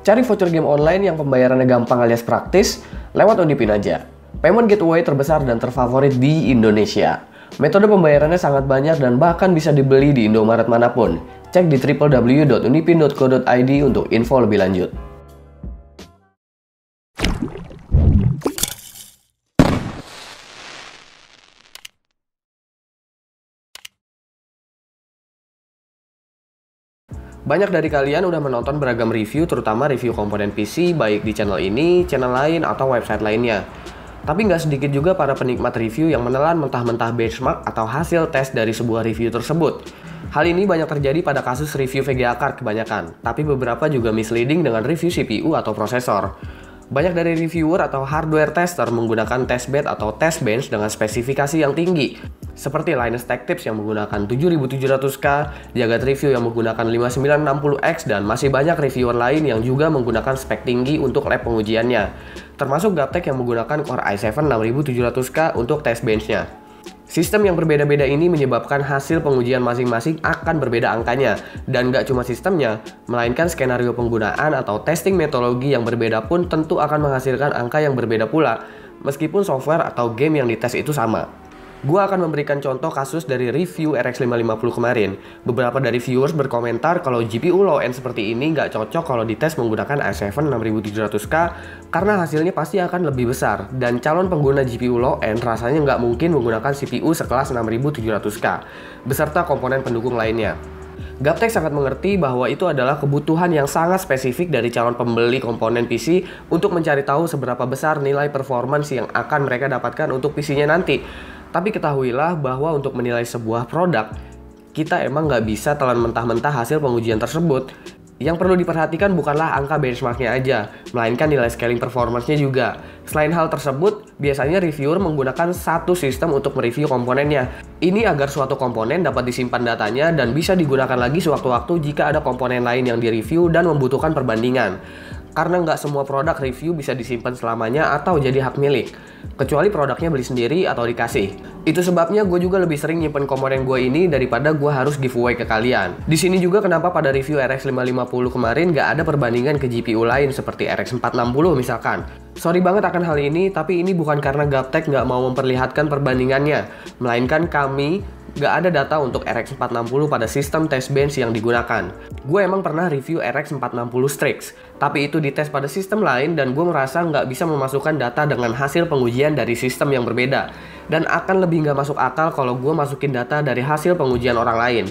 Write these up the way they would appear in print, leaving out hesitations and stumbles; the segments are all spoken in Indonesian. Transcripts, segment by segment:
Cari voucher game online yang pembayarannya gampang alias praktis lewat Undipin aja. Payment gateway terbesar dan terfavorit di Indonesia. Metode pembayarannya sangat banyak dan bahkan bisa dibeli di Indomaret manapun. Cek di www.undipin.co.id untuk info lebih lanjut. Banyak dari kalian udah menonton beragam review, terutama review komponen PC, baik di channel ini, channel lain, atau website lainnya. Tapi nggak sedikit juga para penikmat review yang menelan mentah-mentah benchmark atau hasil tes dari sebuah review tersebut. Hal ini banyak terjadi pada kasus review VGA card kebanyakan, tapi beberapa juga misleading dengan review CPU atau prosesor. Banyak dari reviewer atau hardware tester menggunakan testbed atau test bench dengan spesifikasi yang tinggi, seperti Linus Tech Tips yang menggunakan 7700K, Jagat Review yang menggunakan 5960X, dan masih banyak reviewer lain yang juga menggunakan spek tinggi untuk lab pengujiannya, termasuk Gaptek yang menggunakan Core i7 6700K untuk test benchnya. Sistem yang berbeda-beda ini menyebabkan hasil pengujian masing-masing akan berbeda angkanya, dan nggak cuma sistemnya, melainkan skenario penggunaan atau testing metodologi yang berbeda pun tentu akan menghasilkan angka yang berbeda pula, meskipun software atau game yang dites itu sama. Gua akan memberikan contoh kasus dari review RX 550 kemarin. Beberapa dari viewers berkomentar kalau GPU low end seperti ini nggak cocok kalau dites menggunakan i7 6700K karena hasilnya pasti akan lebih besar, dan calon pengguna GPU low end rasanya nggak mungkin menggunakan CPU sekelas 6700K beserta komponen pendukung lainnya. Gaptek sangat mengerti bahwa itu adalah kebutuhan yang sangat spesifik dari calon pembeli komponen PC untuk mencari tahu seberapa besar nilai performance yang akan mereka dapatkan untuk PC-nya nanti. Tapi ketahuilah bahwa untuk menilai sebuah produk, kita emang nggak bisa telan mentah-mentah hasil pengujian tersebut. Yang perlu diperhatikan bukanlah angka benchmarknya aja, melainkan nilai scaling performance-nya juga. Selain hal tersebut, biasanya reviewer menggunakan satu sistem untuk mereview komponennya. Ini agar suatu komponen dapat disimpan datanya dan bisa digunakan lagi sewaktu-waktu jika ada komponen lain yang direview dan membutuhkan perbandingan. Karena nggak semua produk review bisa disimpan selamanya atau jadi hak milik, kecuali produknya beli sendiri atau dikasih. Itu sebabnya gue juga lebih sering nyimpen komponen gue ini daripada gue harus giveaway ke kalian. Di sini juga kenapa pada review RX 550 kemarin nggak ada perbandingan ke GPU lain seperti RX 460 misalkan. Sorry banget akan hal ini, tapi ini bukan karena Gaptek nggak mau memperlihatkan perbandingannya, melainkan kami nggak ada data untuk RX 460 pada sistem test bench yang digunakan. Gue emang pernah review RX 460 Strix, tapi itu dites pada sistem lain dan gue merasa nggak bisa memasukkan data dengan hasil pengujian dari sistem yang berbeda. Dan akan lebih nggak masuk akal kalau gue masukin data dari hasil pengujian orang lain.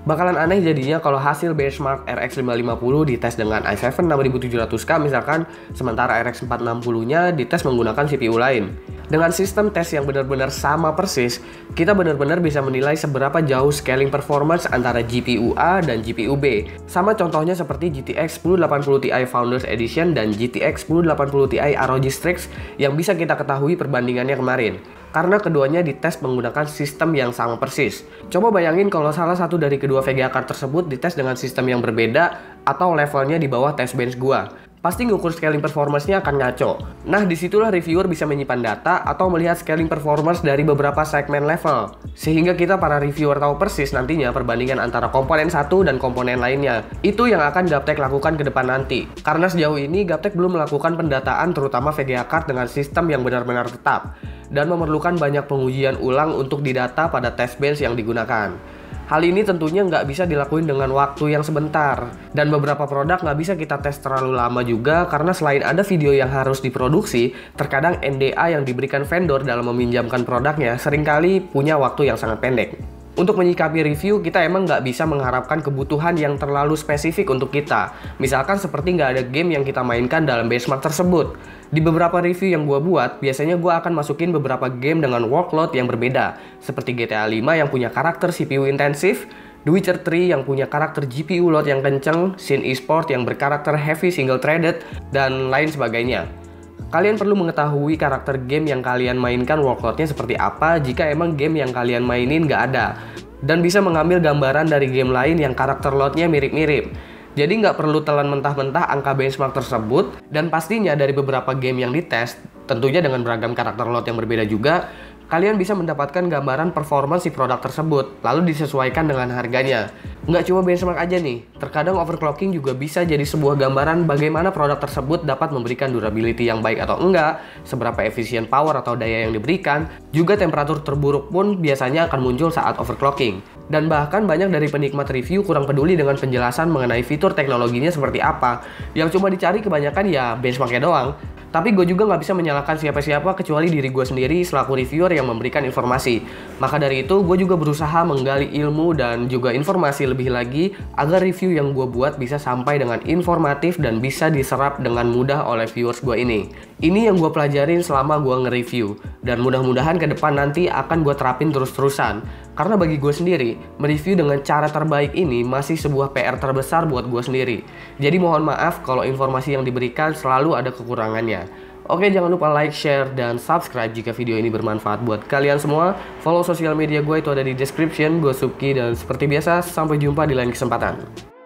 Bakalan aneh jadinya kalau hasil benchmark RX 550 dites dengan i7 6700K misalkan, sementara RX 460-nya dites menggunakan CPU lain. Dengan sistem tes yang benar-benar sama persis, kita benar-benar bisa menilai seberapa jauh scaling performance antara GPU A dan GPU B. Sama contohnya seperti GTX 1080 Ti Founders Edition dan GTX 1080 Ti ROG Strix yang bisa kita ketahui perbandingannya kemarin. Karena keduanya dites menggunakan sistem yang sama persis. Coba bayangin kalau salah satu dari kedua VGA card tersebut dites dengan sistem yang berbeda atau levelnya di bawah test bench gua. Pasti ngukur scaling performance-nya akan ngaco. Nah, disitulah reviewer bisa menyimpan data atau melihat scaling performance dari beberapa segmen level. Sehingga kita para reviewer tahu persis nantinya perbandingan antara komponen satu dan komponen lainnya. Itu yang akan Gaptek lakukan ke depan nanti. Karena sejauh ini Gaptek belum melakukan pendataan terutama VGA card dengan sistem yang benar-benar tetap, dan memerlukan banyak pengujian ulang untuk didata pada test bench yang digunakan. Hal ini tentunya nggak bisa dilakuin dengan waktu yang sebentar, dan beberapa produk nggak bisa kita tes terlalu lama juga karena selain ada video yang harus diproduksi, terkadang NDA yang diberikan vendor dalam meminjamkan produknya seringkali punya waktu yang sangat pendek. Untuk menyikapi review, kita emang nggak bisa mengharapkan kebutuhan yang terlalu spesifik untuk kita. Misalkan seperti nggak ada game yang kita mainkan dalam benchmark tersebut. Di beberapa review yang gue buat, biasanya gue akan masukin beberapa game dengan workload yang berbeda, seperti GTA 5 yang punya karakter CPU intensif, The Witcher 3 yang punya karakter GPU load yang kenceng, Sin Esport yang berkarakter heavy single threaded, dan lain sebagainya. Kalian perlu mengetahui karakter game yang kalian mainkan workloadnya seperti apa jika emang game yang kalian mainin nggak ada, dan bisa mengambil gambaran dari game lain yang karakter loadnya mirip-mirip. Jadi nggak perlu telan mentah-mentah angka benchmark tersebut, dan pastinya dari beberapa game yang dites, tentunya dengan beragam karakter load yang berbeda juga, kalian bisa mendapatkan gambaran performa si produk tersebut, lalu disesuaikan dengan harganya. Nggak cuma benchmark aja nih, terkadang overclocking juga bisa jadi sebuah gambaran bagaimana produk tersebut dapat memberikan durability yang baik atau enggak, seberapa efisien power atau daya yang diberikan, juga temperatur terburuk pun biasanya akan muncul saat overclocking. Dan bahkan banyak dari penikmat review kurang peduli dengan penjelasan mengenai fitur teknologinya seperti apa. Yang cuma dicari kebanyakan ya benchmarknya doang. Tapi gue juga nggak bisa menyalahkan siapa-siapa kecuali diri gue sendiri selaku reviewer yang memberikan informasi. Maka dari itu, gue juga berusaha menggali ilmu dan juga informasi lebih lagi agar review yang gue buat bisa sampai dengan informatif dan bisa diserap dengan mudah oleh viewers gue ini. Ini yang gue pelajarin selama gue nge-review. Dan mudah-mudahan ke depan nanti akan gue terapin terus-terusan. Karena bagi gue sendiri, mereview dengan cara terbaik ini masih sebuah PR terbesar buat gue sendiri. Jadi mohon maaf kalau informasi yang diberikan selalu ada kekurangannya. Oke, jangan lupa like, share, dan subscribe jika video ini bermanfaat buat kalian semua. Follow sosial media gue itu ada di description. Gue Subki dan seperti biasa, sampai jumpa di lain kesempatan.